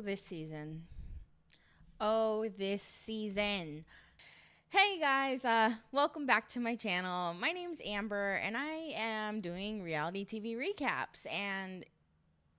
this season. Oh, this season. Hey guys, welcome back to my channel. My name's Amber and I am doing reality TV recaps, and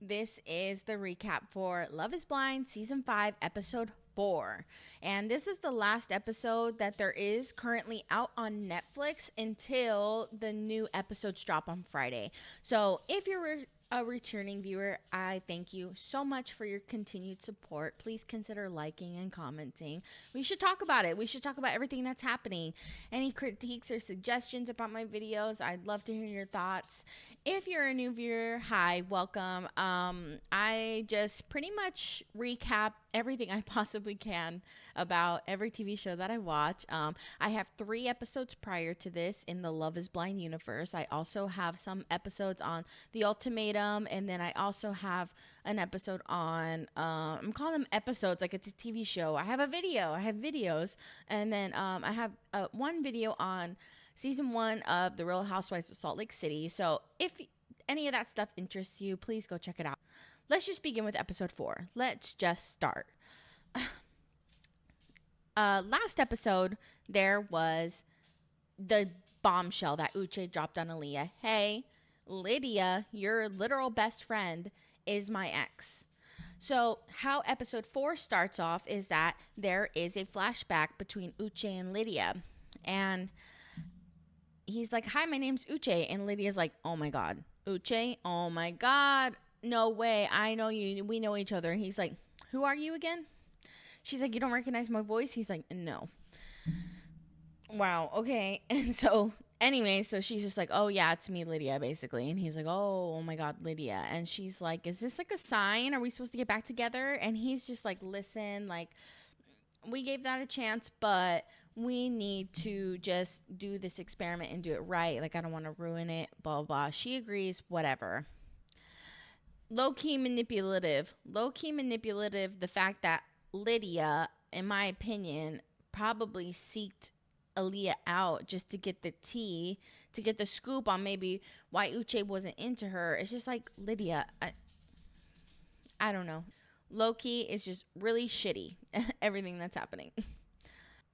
this is the recap for Love is Blind season 5 episode 4. And this is the last episode that there is currently out on Netflix until the new episodes drop on Friday. So if you're a returning viewer, I thank you so much for your continued support. Please consider liking and commenting. We should talk about it. We should talk about everything that's happening. Any critiques or suggestions about my videos, I'd love to hear your thoughts. If you're a new viewer, hi, welcome. I just pretty much recap everything I possibly can about every TV show that I watch. I have 3 episodes prior to this in the Love is Blind universe. I also have some episodes on The Ultimatum, and then I also have an episode on, I'm calling them episodes like it's a TV show. I have videos, and then I have one video on season 1 of The Real Housewives of Salt Lake City. So if any of that stuff interests you, please go check it out. Let's just begin with episode 4. Let's just start. Last episode, there was the bombshell that Uche dropped on Aaliyah. Hey, Lydia, your literal best friend, is my ex. So how episode 4 starts off is that there is a flashback between Uche and Lydia. And he's like, hi, my name's Uche. And Lydia's like, oh my God, Uche, oh my God. No way. I know you. We know each other. And he's like, who are you again? She's like, you don't recognize my voice? He's like, no. Wow. Okay. And so anyway, so she's just like, oh yeah, it's me, Lydia, basically. And he's like, oh my God, Lydia. And she's like, is this like a sign? Are we supposed to get back together? And he's just like, listen, like, we gave that a chance, but we need to just do this experiment and do it right. Like, I don't want to ruin it, blah, blah, blah. She agrees, whatever. Low-key manipulative, the fact that Lydia, in my opinion, probably seeked Aaliyah out just to get the tea, to get the scoop on maybe why Uche wasn't into her. It's just like, Lydia, I don't know. Low-key is just really shitty, everything that's happening.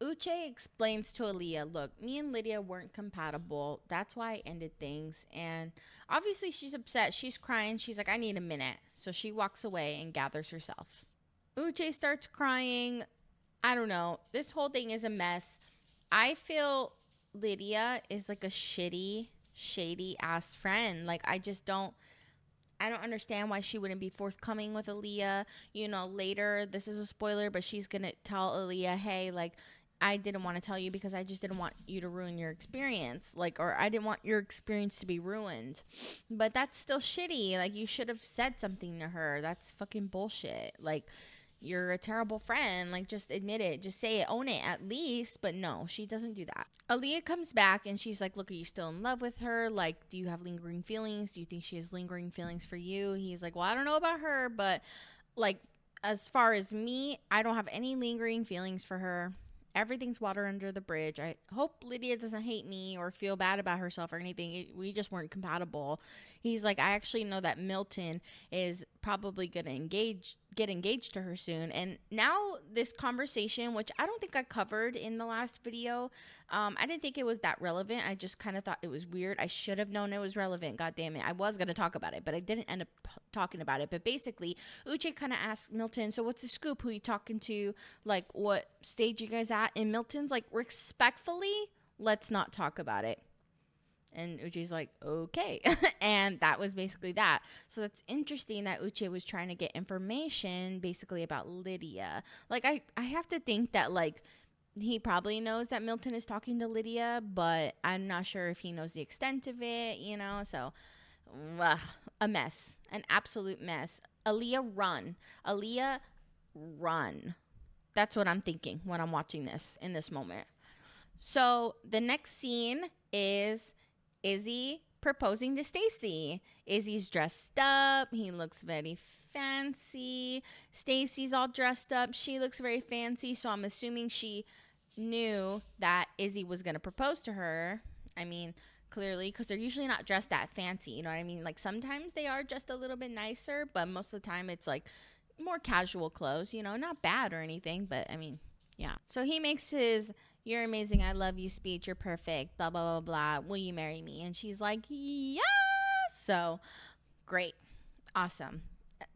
Uche explains to Aaliyah, look, me and Lydia weren't compatible. That's why I ended things. And obviously she's upset. She's crying. She's like, I need a minute. So she walks away and gathers herself. Uche starts crying. I don't know. This whole thing is a mess. I feel Lydia is like a shady ass friend. Like, I don't understand why she wouldn't be forthcoming with Aaliyah. You know, later, this is a spoiler, but she's going to tell Aaliyah, hey, like, I didn't want to tell you because I just didn't want you to ruin your experience. Like, or I didn't want your experience to be ruined. But that's still shitty. Like, you should have said something to her. That's fucking bullshit. Like, you're a terrible friend. Like, just admit it. Just say it. Own it at least. But no, she doesn't do that. Aaliyah comes back and she's like, look, are you still in love with her? Like, do you have lingering feelings? Do you think she has lingering feelings for you? He's like, well, I don't know about her, but like, as far as me, I don't have any lingering feelings for her. Everything's water under the bridge. I hope Lydia doesn't hate me or feel bad about herself or anything. We just weren't compatible. He's like, I actually know that Milton is probably going to get engaged to her soon. And now this conversation, which I don't think I covered in the last video, I didn't think it was that relevant. I just kind of thought it was weird. I should have known it was relevant. God damn it. I was going to talk about it, but I didn't end up talking about it. But basically, Uche kind of asked Milton, so what's the scoop? Who you talking to? Like, what stage you guys at? And Milton's like, respectfully, let's not talk about it. And Uche's like, okay. And that was basically that. So that's interesting that Uche was trying to get information basically about Lydia. Like, I have to think that, like, he probably knows that Milton is talking to Lydia, but I'm not sure if he knows the extent of it, you know? So, a mess. An absolute mess. Aaliyah, run. Aaliyah, run. That's what I'm thinking when I'm watching this in this moment. So the next scene is Izzy proposing to Stacy. Izzy's dressed up. He looks very fancy. Stacy's all dressed up. She looks very fancy. So I'm assuming she knew that Izzy was going to propose to her. I mean, clearly, because they're usually not dressed that fancy. You know what I mean? Like, sometimes they are just a little bit nicer, but most of the time it's like more casual clothes, you know, not bad or anything, but I mean, yeah. So he makes his "You're amazing, I love you" speech. "You're perfect, blah blah blah blah. Will you marry me?" And she's like, "Yes." So great, awesome.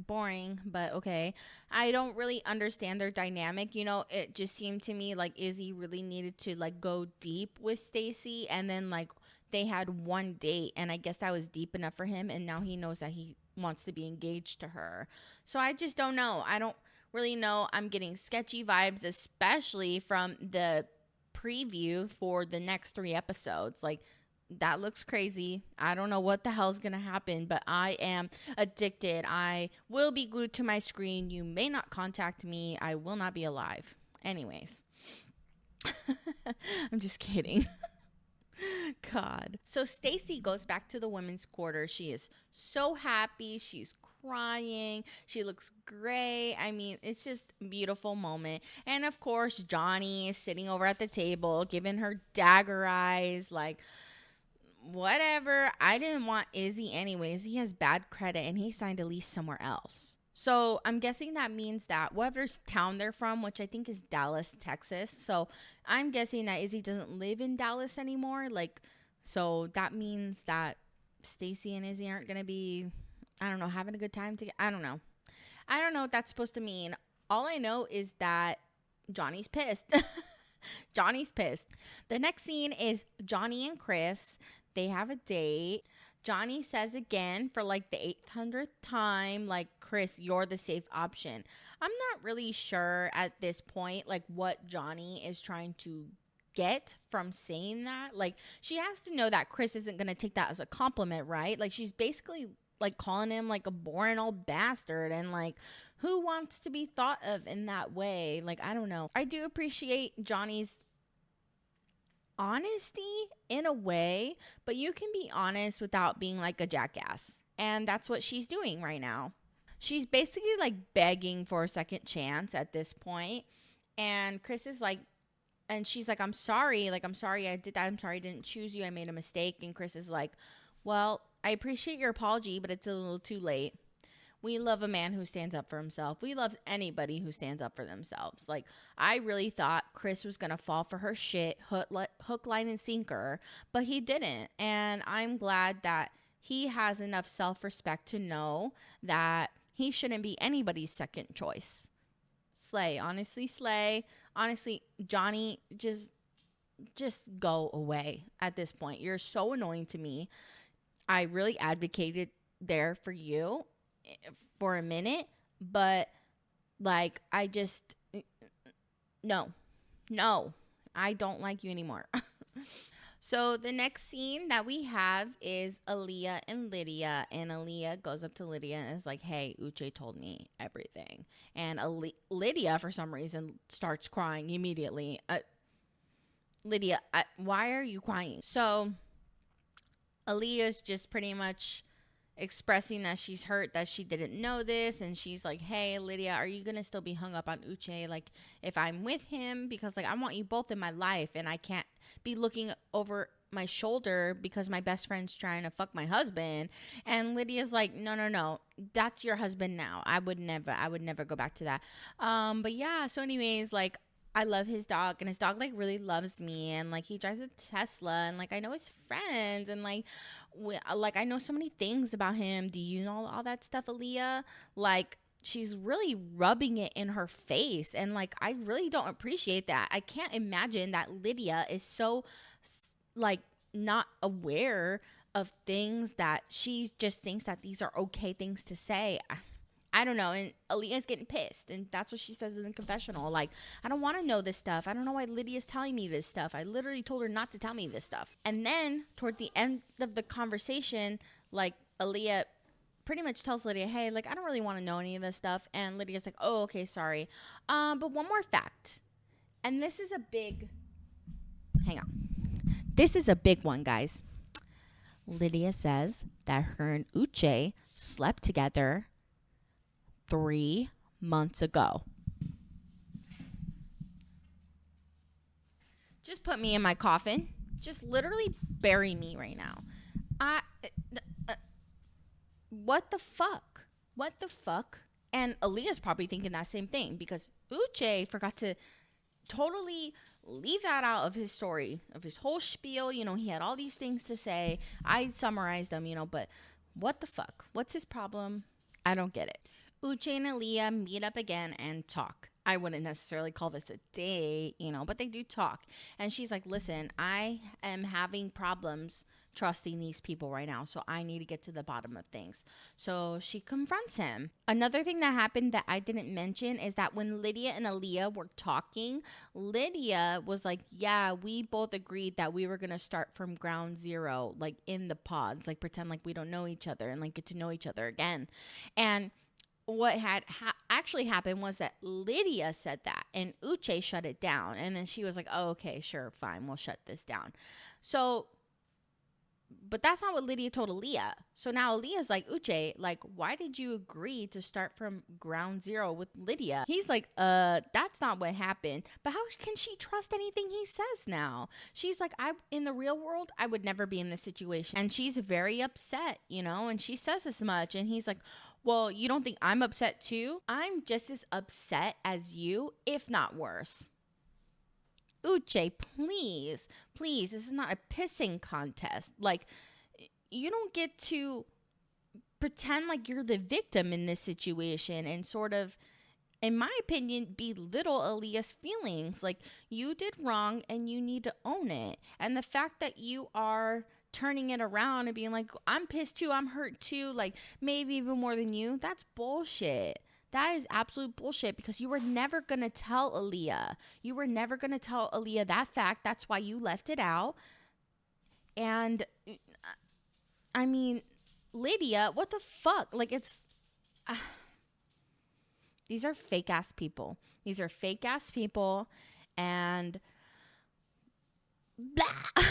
Boring, but okay. I don't really understand their dynamic. You know, it just seemed to me like Izzy really needed to like go deep with Stacy, and then like they had one date, and I guess that was deep enough for him, and now he knows that he wants to be engaged to her. So I just don't know. I don't really know. I'm getting sketchy vibes, especially from the preview for the next 3 episodes. Like, that looks crazy. I don't know what the hell's gonna happen, but I am addicted. I will be glued to my screen. You may not contact me. I will not be alive. Anyways, I'm just kidding. God. So Stacy goes back to the women's quarter. She is so happy. She's crying. She looks great. I mean, it's just a beautiful moment. And of course, Johnny is sitting over at the table, giving her dagger eyes, like, whatever. I didn't want Izzy anyways. He has bad credit and he signed a lease somewhere else. So I'm guessing that means that whatever town they're from, which I think is Dallas, Texas. So I'm guessing that Izzy doesn't live in Dallas anymore. Like, so that means that Stacy and Izzy aren't going to be, I don't know, having a good time together. I don't know. I don't know what that's supposed to mean. All I know is that Johnny's pissed. Johnny's pissed. The next scene is Johnny and Chris. They have a date. Johnny says again for like the 800th time, like, "Chris, you're the safe option." I'm not really sure at this point, like, what Johnny is trying to get from saying that. Like, she has to know that Chris isn't going to take that as a compliment, right? Like, she's basically like calling him like a boring old bastard, and like, who wants to be thought of in that way? Like, I don't know. I do appreciate Johnny's honesty in a way, but you can be honest without being like a jackass. And that's what she's doing right now. She's basically like begging for a second chance at this point. And Chris is like, and she's like, "I'm sorry. Like, I'm sorry I did that. I'm sorry I didn't choose you. I made a mistake." And Chris is like, "Well, I appreciate your apology, but it's a little too late. We love a man who stands up for himself. We love anybody who stands up for themselves." Like, I really thought Chris was going to fall for her shit, hook, line, and sinker, but he didn't. And I'm glad that he has enough self-respect to know that he shouldn't be anybody's second choice. Slay. Honestly, slay. Honestly, Johnny, just go away at this point. You're so annoying to me. I really advocated there for you for a minute, but like, I just, no, I don't like you anymore. So the next scene that we have is Aaliyah and Lydia, and Aaliyah goes up to Lydia and is like, "Hey, Uche told me everything." And Lydia, for some reason, starts crying immediately. Lydia, why are you crying? So Aaliyah's just pretty much expressing that she's hurt that she didn't know this, and she's like, "Hey, Lydia, are you gonna still be hung up on Uche, like, if I'm with him? Because like, I want you both in my life, and I can't be looking over my shoulder because my best friend's trying to fuck my husband." And Lydia's like, no, that's your husband now. I would never go back to that. But yeah, so anyways, like, I love his dog, and his dog like really loves me, and like, he drives a Tesla, and like, I know his friends, and like, like, I know so many things about him. Do you know all that stuff, Aaliyah? Like, she's really rubbing it in her face, and like, I really don't appreciate that. I can't imagine that Lydia is so like not aware of things that she just thinks that these are okay things to say. I don't know. And Aaliyah's getting pissed, and that's what she says in the confessional. Like, "I don't want to know this stuff. I don't know why Lydia's telling me this stuff. I literally told her not to tell me this stuff." And then toward the end of the conversation, like, Aaliyah pretty much tells Lydia, "Hey, like, I don't really want to know any of this stuff." And Lydia's like, "Oh, okay, sorry. But one more fact." And this is a big, hang on. This is a big one, guys. Lydia says that her and Uche slept together 3 months ago. Just put me in my coffin. Just literally bury me right now. What the fuck? What the fuck And Aaliyah's probably thinking that same thing because Uche forgot to totally leave that out of his story, of his whole spiel. You know, he had all these things to say. I summarized them, you know, but what the fuck? What's his problem? I don't get it. Uche and Aaliyah meet up again and talk. I wouldn't necessarily call this a date, you know, but they do talk. And she's like, listen, I am having problems trusting these people right now. So I need to get to the bottom of things. So she confronts him. Another thing that happened that I didn't mention is that when Lydia and Aaliyah were talking, Lydia was like, yeah, we both agreed that we were going to start from ground zero, like in the pods, like pretend like we don't know each other and like get to know each other again. And what had actually happened was that Lydia said that and Uche shut it down. And then she was like, oh, okay, sure, fine, we'll shut this down. So, but that's not what Lydia told Aaliyah. So now Aaliyah's like, Uche, like, why did you agree to start from ground zero with Lydia? He's like, that's not what happened. But how can she trust anything he says now? She's like, in the real world, I would never be in this situation. And she's very upset, you know, and she says as much. And he's like, well, you don't think I'm upset too? I'm just as upset as you, if not worse. Uche, please, this is not a pissing contest. Like, you don't get to pretend like you're the victim in this situation and sort of, in my opinion, belittle Aaliyah's feelings. Like, you did wrong and you need to own it. And the fact that you are turning it around and being like, I'm pissed too, I'm hurt too, like maybe even more than you, that's bullshit. That is absolute bullshit because you were never going to tell Aaliyah. You were never going to tell Aaliyah that fact. That's why you left it out. And I mean, Lydia, what the fuck? Like, it's these are fake ass people. These are fake ass people. And blah.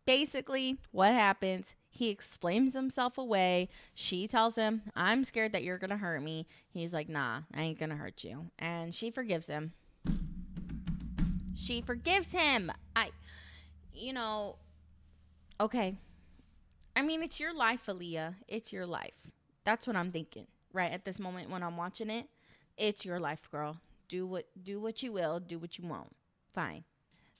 Basically, what happens, he explains himself away. She tells him, I'm scared that you're going to hurt me. He's like, nah, I ain't going to hurt you. And she forgives him. She forgives him. Okay. I mean, it's your life, Aaliyah. It's your life. That's what I'm thinking, right? At this moment when I'm watching it, it's your life, girl. Do what you will. Do what you won't. Fine.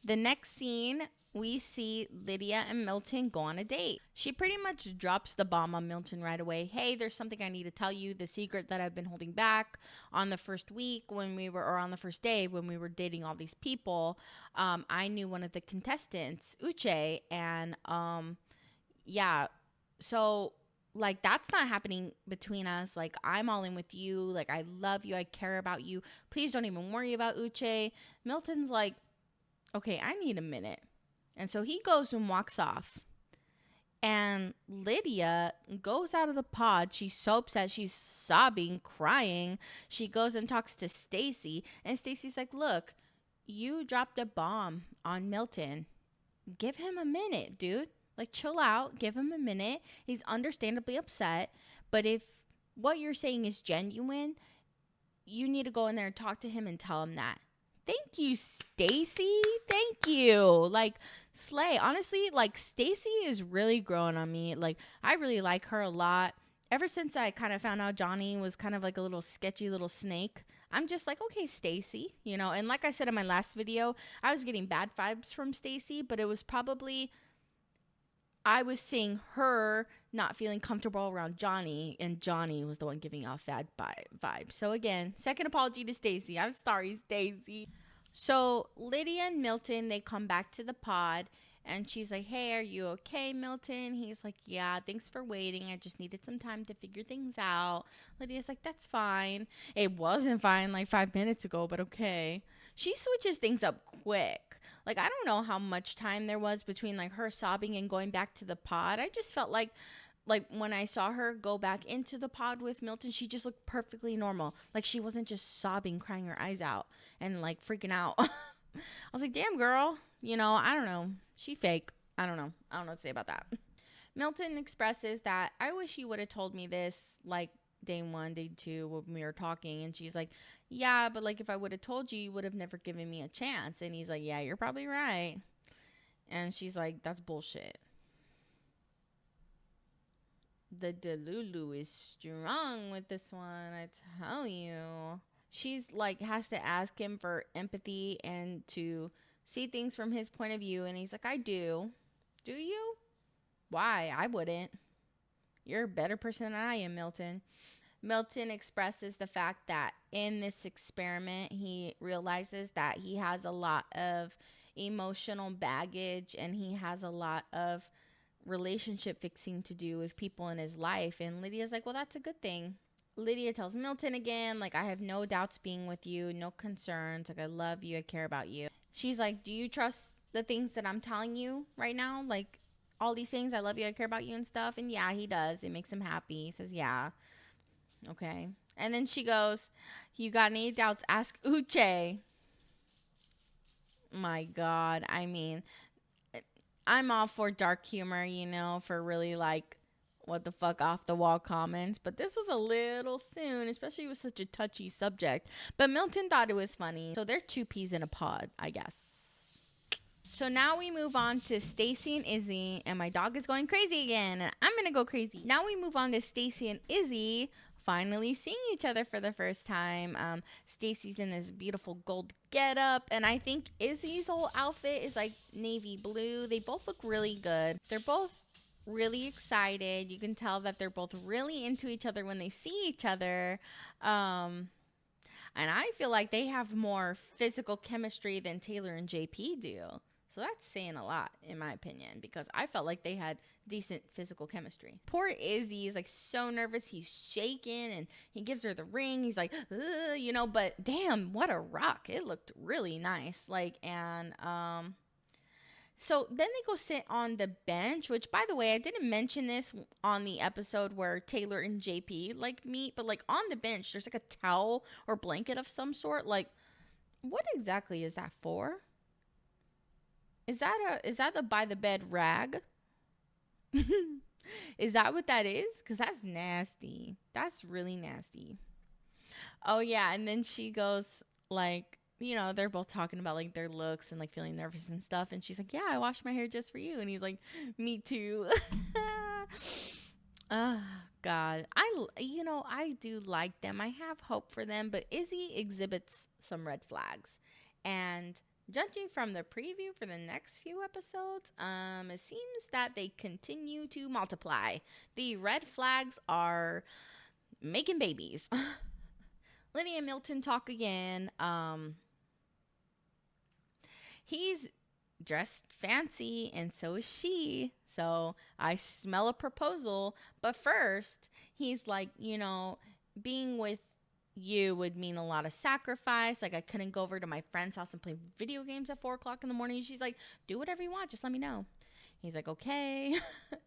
The next scene, we see Lydia and Milton go on a date. She pretty much drops the bomb on Milton right away. Hey, there's something I need to tell you. The secret that I've been holding back on the first week on the first day when we were dating all these people. I knew one of the contestants, Uche, and yeah. So like, that's not happening between us. Like, I'm all in with you. Like, I love you. I care about you. Please don't even worry about Uche. Milton's like, okay, I need a minute. And so he goes and walks off. And Lydia goes out of the pod. She's so upset. She's sobbing, crying. She goes and talks to Stacy. And Stacy's like, look, you dropped a bomb on Milton. Give him a minute, dude. Like, chill out. Give him a minute. He's understandably upset. But if what you're saying is genuine, you need to go in there and talk to him and tell him that. Thank you, Stacy. Thank you. Like, slay. Honestly, like, Stacy is really growing on me. Like, I really like her a lot. Ever since I kind of found out Johnny was kind of like a little sketchy little snake, I'm just like, okay, Stacy, you know. And like I said in my last video, I was getting bad vibes from Stacy, but it was probably I was seeing her not feeling comfortable around Johnny, and Johnny was the one giving off bad vibes. So again, second apology to Stacy. I'm sorry, Stacy. So Lydia and Milton, they come back to the pod, and she's like, hey, are you okay, Milton? He's like, yeah, thanks for waiting. I just needed some time to figure things out. Lydia's like, that's fine. It wasn't fine like 5 minutes ago, but okay. She switches things up quick. Like, I don't know how much time there was between like her sobbing and going back to the pod. I just felt like when I saw her go back into the pod with Milton, she just looked perfectly normal. Like, she wasn't just sobbing, crying her eyes out and like freaking out. I was like, damn, girl, you know, I don't know. She fake. I don't know what to say about that. Milton expresses that I wish you would have told me this like day 1, day 2 when we were talking. And she's like, yeah, but like if I would have told you, you would have never given me a chance. And he's like, yeah, you're probably right. And she's like, that's bullshit. The Delulu is strong with this one, I tell you. She's like, has to ask him for empathy and to see things from his point of view. And he's like, I do. Do you? Why? I wouldn't. You're a better person than I am, Milton. Milton expresses the fact that in this experiment, he realizes that he has a lot of emotional baggage and he has a lot of relationship fixing to do with people in his life. And Lydia's like, well, that's a good thing. Lydia tells Milton again, like, I have no doubts being with you, no concerns. Like, I love you, I care about you. She's like, do you trust the things that I'm telling you right now? Like, all these things, I love you, I care about you and stuff. And yeah, he does. It makes him happy. He says, yeah. Okay. And then she goes, you got any doubts? Ask Uche. My God. I mean, I'm all for dark humor, you know, for really like what the fuck off the wall comments. But this was a little soon, especially with such a touchy subject. But Milton thought it was funny. So they're two peas in a pod, I guess. So now we move on to Stacy and Izzy, and my dog is going crazy again, and I'm gonna go crazy. Now we move on to Stacy and Izzy finally seeing each other for the first time. Stacy's in this beautiful gold getup, and I think Izzy's whole outfit is like navy blue. They both look really good. They're both really excited. You can tell that they're both really into each other when they see each other. And I feel like they have more physical chemistry than Taylor and JP do. So that's saying a lot, in my opinion, because I felt like they had decent physical chemistry. Poor Izzy is like so nervous. He's shaking and he gives her the ring. He's like, you know, but damn, what a rock. It looked really nice. So then they go sit on the bench, which, by the way, I didn't mention this on the episode where Taylor and JP like meet, but like on the bench, there's like a towel or blanket of some sort. Like, what exactly is that for? Is that the by the bed rag? Is that what that is? Because that's nasty. That's really nasty. Oh, yeah. And then she goes, like, you know, they're both talking about, like, their looks and, like, feeling nervous and stuff. And she's like, yeah, I washed my hair just for you. And he's like, me too. Oh, God. I do like them. I have hope for them. But Izzy exhibits some red flags. And judging from the preview for the next few episodes, it seems that they continue to multiply. The red flags are making babies. Lydia and Milton talk again. He's dressed fancy and so is she. So I smell a proposal. But first, he's like, you know, being with you would mean a lot of sacrifice. Like, I couldn't go over to my friend's house and play video games at 4 o'clock in the morning. She's like, do whatever you want. Just let me know. He's like, okay.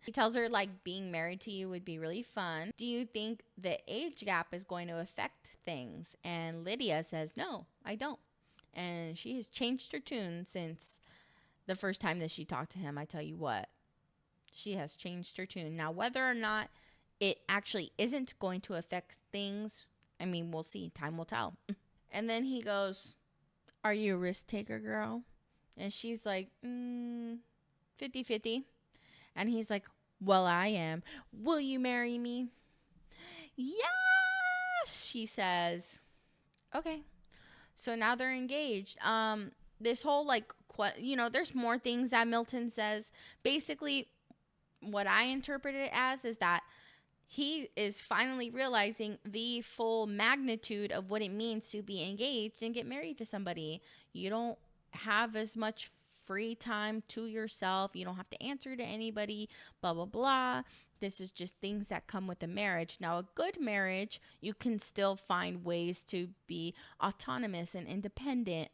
He tells her, like, being married to you would be really fun. Do you think the age gap is going to affect things? And Lydia says, no, I don't. And she has changed her tune since the first time that she talked to him. I tell you what, she has changed her tune. Now, whether or not it actually isn't going to affect things, I mean, we'll see. Time will tell. And then he goes, are you a risk taker, girl? And she's like, 50-50. And he's like, well, I am. Will you marry me? Yes, she says. Okay. So now they're engaged. This whole, like, there's more things that Milton says. Basically, what I interpret it as is that he is finally realizing the full magnitude of what it means to be engaged and get married to somebody. You don't have as much free time to yourself. You don't have to answer to anybody, blah, blah, blah. This is just things that come with a marriage. Now, a good marriage, you can still find ways to be autonomous and independent.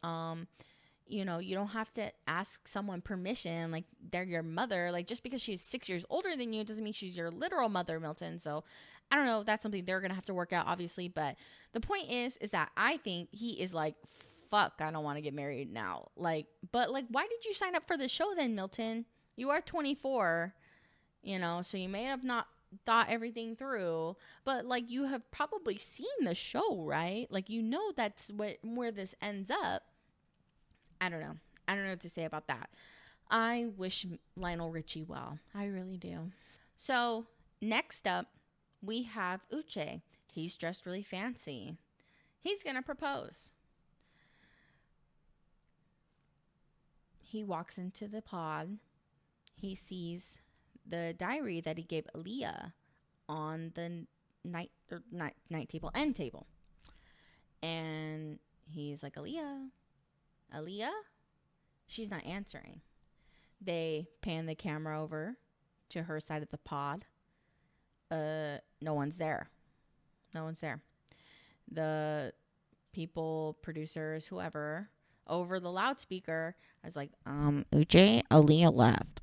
You don't have to ask someone permission, like they're your mother. Like, just because she's 6 years older than you doesn't mean she's your literal mother, Milton. So I don't know. That's something they're going to have to work out, obviously. But the point is that I think he is like, fuck, I don't want to get married now. Like, but like, why did you sign up for the show then, Milton? You are 24, so you may have not thought everything through, but like, you have probably seen the show, right? Like, that's where this ends up. I don't know what to say about that. I wish Lionel Richie well. I really do. So Next up, we have Uche. He's dressed really fancy. He's going to propose. He walks into the pod. He sees the diary that he gave Aaliyah on the night table, end table. And he's like, Aaliyah? She's not answering. They pan the camera over to her side of the pod. No one's there. The people, producers, whoever, over the loudspeaker, I was like, Uche, Aaliyah left.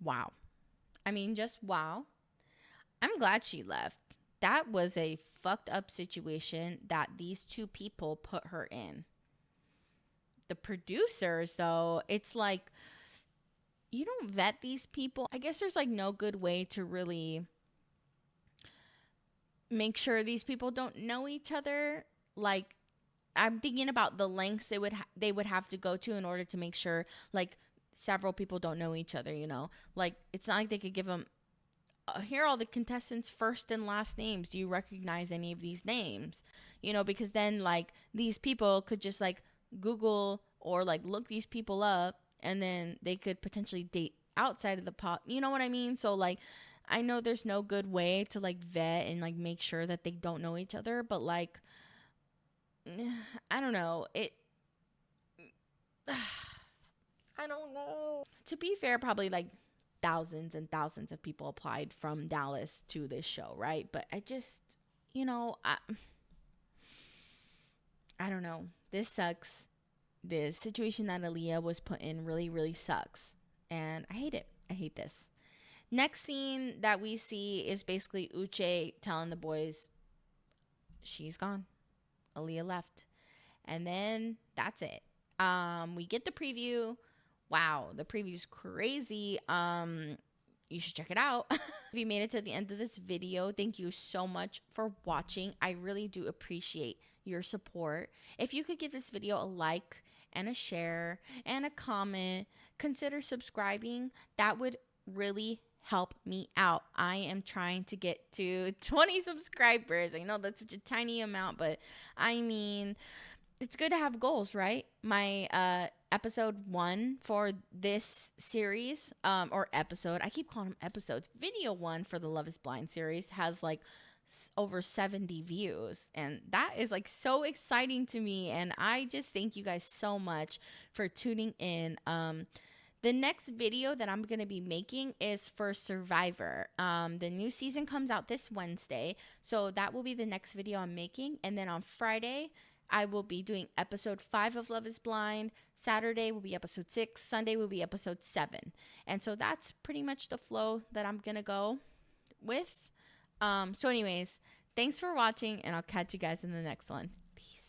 Wow. I mean, just wow. I'm glad she left. That was a fucked up situation that these two people put her in. The producers, though, it's like, you don't vet these people. I guess there's like no good way to really make sure these people don't know each other. Like, I'm thinking about the lengths they would have to go to in order to make sure like several people don't know each other, you know? Like, it's not like they could give them, here are all the contestants' first and last names. Do you recognize any of these names? You know, because then like these people could just like Google or like look these people up, and then they could potentially date outside of the pot. You know what I mean? So like, I know there's no good way to like vet and like make sure that they don't know each other, but like, I don't know. I don't know. To be fair, probably like thousands and thousands of people applied from Dallas to this show, right? But I just, you know, I don't know. This sucks. The situation that Aaliyah was put in really, really sucks. And I hate it. I hate this. Next scene that we see is basically Uche telling the boys, she's gone. Aaliyah left. And then that's it. We get the preview. Wow, the preview's crazy. You should check it out. If you made it to the end of this video, thank you so much for watching. I really do appreciate your support. If you could give this video a like and a share and a comment, consider subscribing. That would really help me out. I am trying to get to 20 subscribers. I know that's such a tiny amount, but I mean, it's good to have goals, right? My episode 1 for this series, or episode, I keep calling them episodes. Video 1 for the Love is Blind series has like over 70 views, and that is like so exciting to me. And I just thank you guys so much for tuning in. The next video that I'm going to be making is for Survivor. The new season comes out this Wednesday, so that will be the next video I'm making. And then on Friday, I will be doing episode 5 of Love is Blind. Saturday will be episode 6. Sunday will be episode 7. And so that's pretty much the flow that I'm going to go with. So anyways, thanks for watching, and I'll catch you guys in the next one.